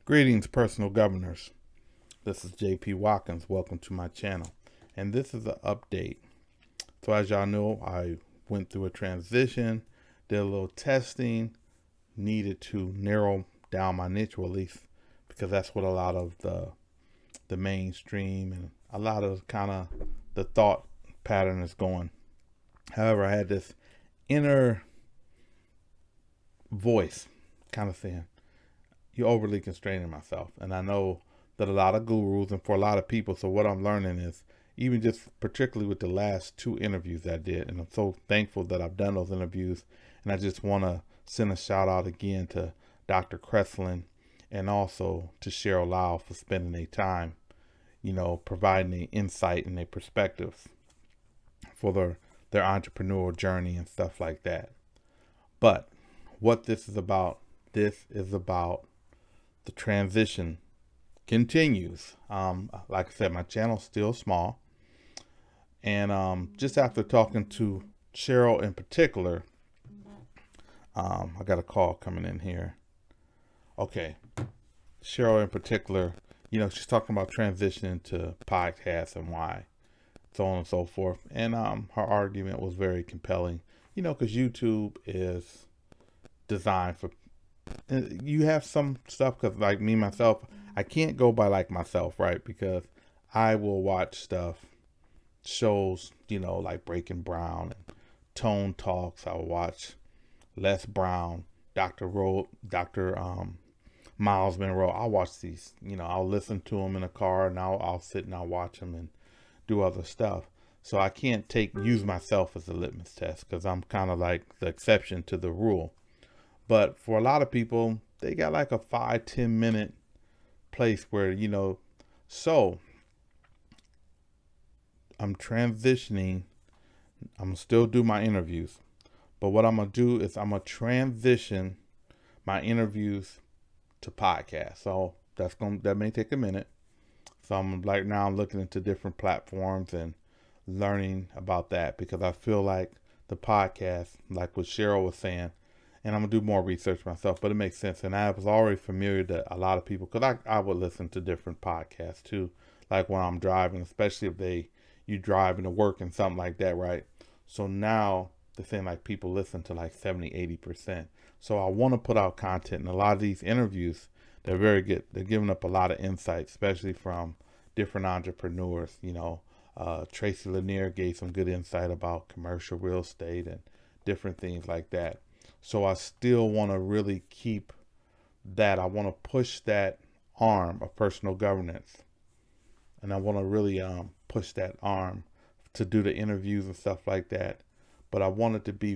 Greetings, personal governors. This is JP Watkins. Welcome to my channel. And this is an update. So as y'all know, I went through a transition, did a little testing, needed to narrow down my niche, or at least because that's what a lot of the mainstream and a lot of kind of the thought pattern is going. However, I had this inner voice kind of saying, you're overly constraining myself. And I know that a lot of gurus and for a lot of people, so what I'm learning is, even just particularly with the last 2 interviews I did, and I'm so thankful that I've done those interviews, and I just want to send a shout out again to Dr. Kreslin and also to Cheryl Lau for spending their time, providing the insight and their perspectives for their entrepreneurial journey and stuff like that. But what this is about the transition continues. Like I said, my channel's still small. And just after talking to Cheryl in particular, I got a call coming in here. Okay. Cheryl in particular, she's talking about transitioning to podcasts and why, so on and so forth. And her argument was very compelling, because YouTube is designed for, you have some stuff, because like me myself, I can't go by like myself, right? Because I will watch shows, like Breaking Brown and Tone Talks. I'll watch Les Brown, Dr. Miles Monroe. I'll watch these, I'll listen to them in a car, and I'll sit and I'll watch them and do other stuff. So I can't use myself as a litmus test, because I'm kind of like the exception to the rule. But for a lot of people, they got like a 5-10 minute place where, so I'm transitioning. I'm gonna still do my interviews, but what I'm gonna do is I'm gonna transition my interviews to podcasts. So that may take a minute. So I'm looking into different platforms and learning about that, because I feel like the podcast, like what Cheryl was saying, and I'm going to do more research myself, but it makes sense. And I was already familiar that a lot of people, because I would listen to different podcasts too, like when I'm driving, especially if you driving to work and something like that, right? So now they're saying like people listen to like 70-80%. So I want to put out content, and a lot of these interviews, they're very good. They're giving up a lot of insight, especially from different entrepreneurs. Tracy Lanier gave some good insight about commercial real estate and different things like that. So I still want to really keep that. I want to push that arm of personal governance. And I want to really push that arm to do the interviews and stuff like that. But I want it to be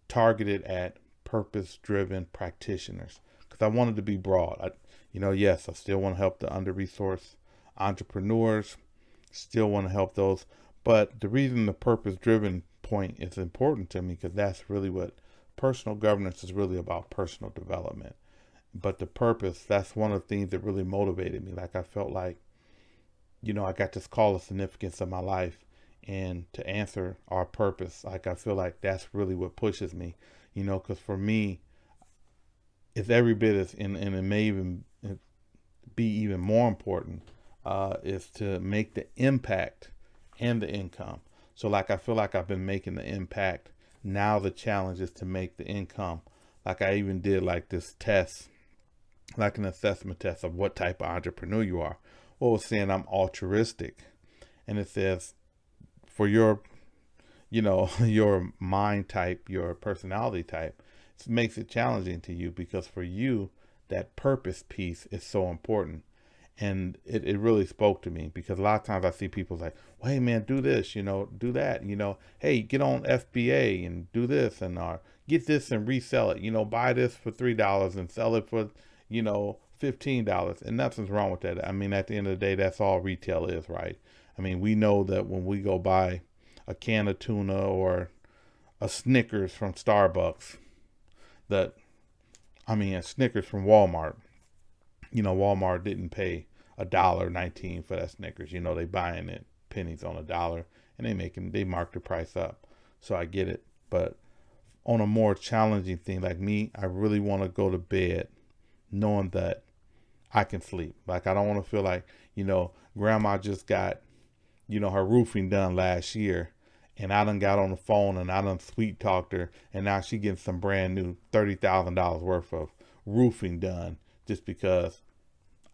targeted at purpose-driven practitioners, because I want it to be broad. Yes, I still want to help the under-resourced entrepreneurs. Still want to help those. But the reason the purpose-driven point is important to me, because that's really what personal governance is really about, personal development. But the purpose, that's one of the things that really motivated me. Like I felt like, I got this call of significance in my life, and to answer our purpose, like I feel like that's really what pushes me, because for me, it's every bit as, and it may even be even more important, is to make the impact and the income. So like I feel like I've been making the impact. Now the challenge is to make the income. Like I even did like this test, like an assessment test of what type of entrepreneur you are. Well, it was saying I'm altruistic. And it says for your, your mind type, your personality type, it makes it challenging to you, because for you, that purpose piece is so important. And it really spoke to me, because a lot of times I see people like, well, hey man, do this, do that, hey, get on FBA and do this, and get this and resell it, buy this for $3 and sell it for, $15. And nothing's wrong with that. I mean, at the end of the day, that's all retail is, right? I mean, we know that when we go buy a can of tuna or a Snickers from Starbucks, a Snickers from Walmart, Walmart didn't pay $1.19 for that Snickers. They buying it pennies on $1, and they mark the price up. So I get it. But on a more challenging thing, like me, I really want to go to bed knowing that I can sleep. Like, I don't want to feel like, grandma just got, her roofing done last year, and I done got on the phone and I done sweet talked her, and now she getting some brand new $30,000 worth of roofing done just because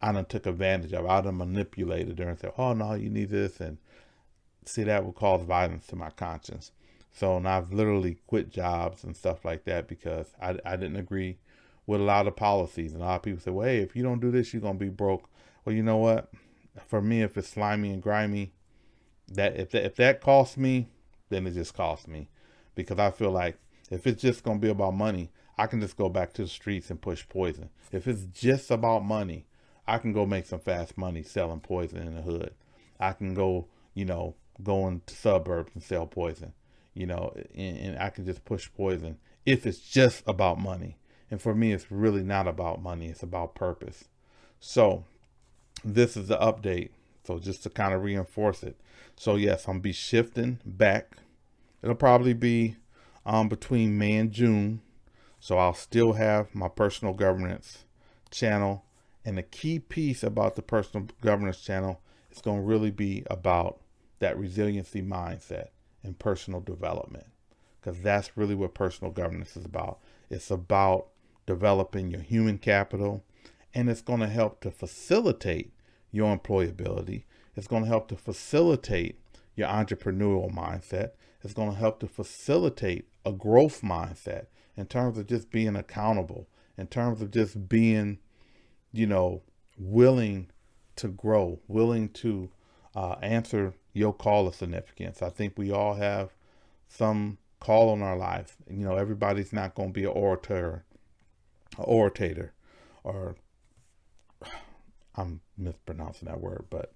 I done took advantage of it. I done manipulated her and said, oh no, you need this. And see, that would cause violence to my conscience. So, and I've literally quit jobs and stuff like that because I didn't agree with a lot of policies. And a lot of people say, well, hey, if you don't do this, you're going to be broke. Well, you know what? For me, if it's slimy and grimy, if that costs me, then it just costs me. Because I feel like if it's just going to be about money, I can just go back to the streets and push poison. If it's just about money, I can go make some fast money selling poison in the hood. I can go, go into suburbs and sell poison, and I can just push poison if it's just about money. And for me, it's really not about money. It's about purpose. So this is the update. So just to kind of reinforce it. So yes, I'm going to be shifting back. It'll probably be between May and June. So I'll still have my personal governance channel. And the key piece about the personal governance channel is going to really be about that resiliency mindset and personal development. Because that's really what personal governance is about. It's about developing your human capital, and it's going to help to facilitate your employability. It's going to help to facilitate your entrepreneurial mindset. It's going to help to facilitate a growth mindset in terms of just being accountable, in terms of just being, willing to grow, willing to answer your call of significance. I think we all have some call on our life. Everybody's not going to be an orator, or I'm mispronouncing that word, but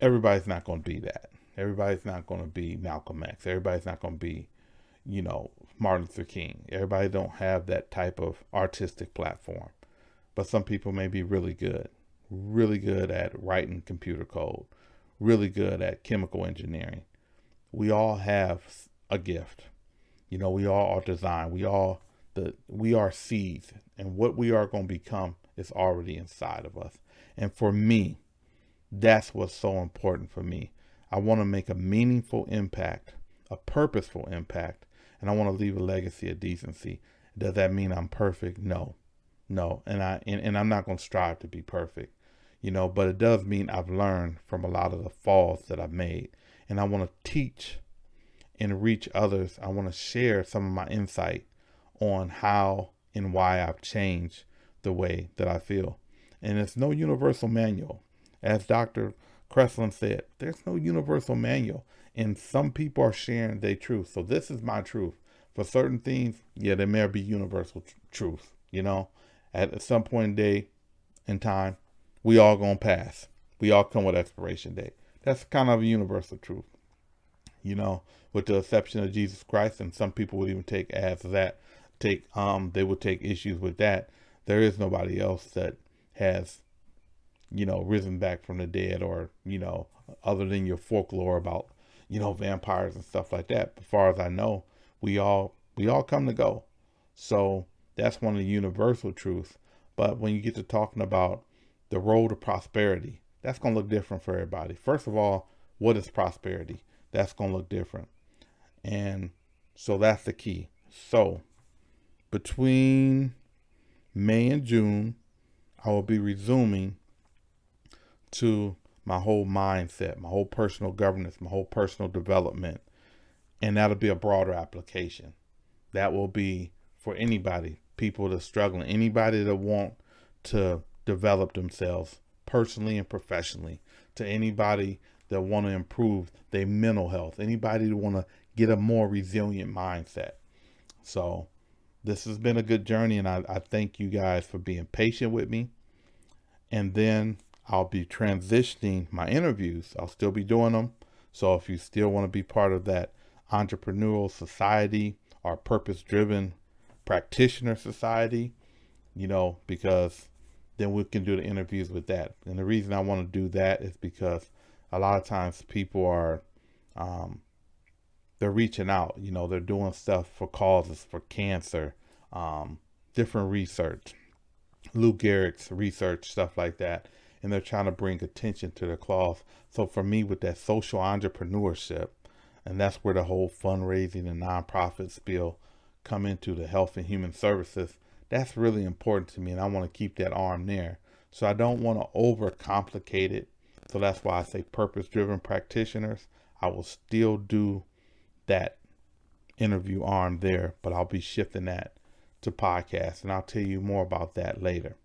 everybody's not going to be that. Everybody's not going to be Malcolm X. Everybody's not going to be, Martin Luther King. Everybody don't have that type of artistic platform, but some people may be really good at writing computer code, really good at chemical engineering. We all have a gift. We all are designed. We are seeds, and what we are going to become is already inside of us. And for me, that's what's so important for me. I want to make a meaningful impact, a purposeful impact, and I want to leave a legacy of decency. Does that mean I'm perfect? No. And I'm not going to strive to be perfect, but it does mean I've learned from a lot of the falls that I've made, and I want to teach and reach others. I want to share some of my insight on how and why I've changed the way that I feel. And it's no universal manual. As Dr. Kreslin said, there's no universal manual, and some people are sharing their truth. So this is my truth. For certain things, there may be universal truth. At some point in time, we all gonna pass. We all come with expiration date. That's kind of a universal truth. With the exception of Jesus Christ, and some people would even take they would take issues with that. There is nobody else that has risen back from the dead, or other than your folklore about vampires and stuff like that. As far as I know, we all come to go. So that's one of the universal truths. But when you get to talking about the road to prosperity, that's going to look different for everybody. First of all, what is prosperity? That's going to look different. And so that's the key. So between May and June, I will be resuming to my whole mindset, my whole personal governance, my whole personal development. And that'll be a broader application. That will be for anybody, people that are struggling, anybody that want to develop themselves personally and professionally, to anybody that want to improve their mental health, anybody that want to get a more resilient mindset. So this has been a good journey, and I thank you guys for being patient with me. And then I'll be transitioning my interviews. I'll still be doing them. So if you still want to be part of that entrepreneurial society or purpose-driven practitioner society, because then we can do the interviews with that. And the reason I want to do that is because a lot of times people are, they're reaching out, they're doing stuff for causes, for cancer, different research, Lou Gehrig's research, stuff like that. And they're trying to bring attention to their cause. So for me, with that social entrepreneurship, and that's where the whole fundraising and nonprofit spiel come into the health and human services, that's really important to me, and I want to keep that arm there. So I don't want to overcomplicate it. So that's why I say purpose-driven practitioners. I will still do that interview arm there, but I'll be shifting that to podcast, and I'll tell you more about that later.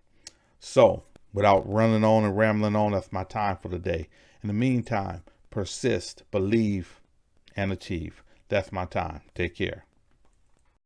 So without running on and rambling on, that's my time for the day. In the meantime, persist, believe, and achieve. That's my time. Take care.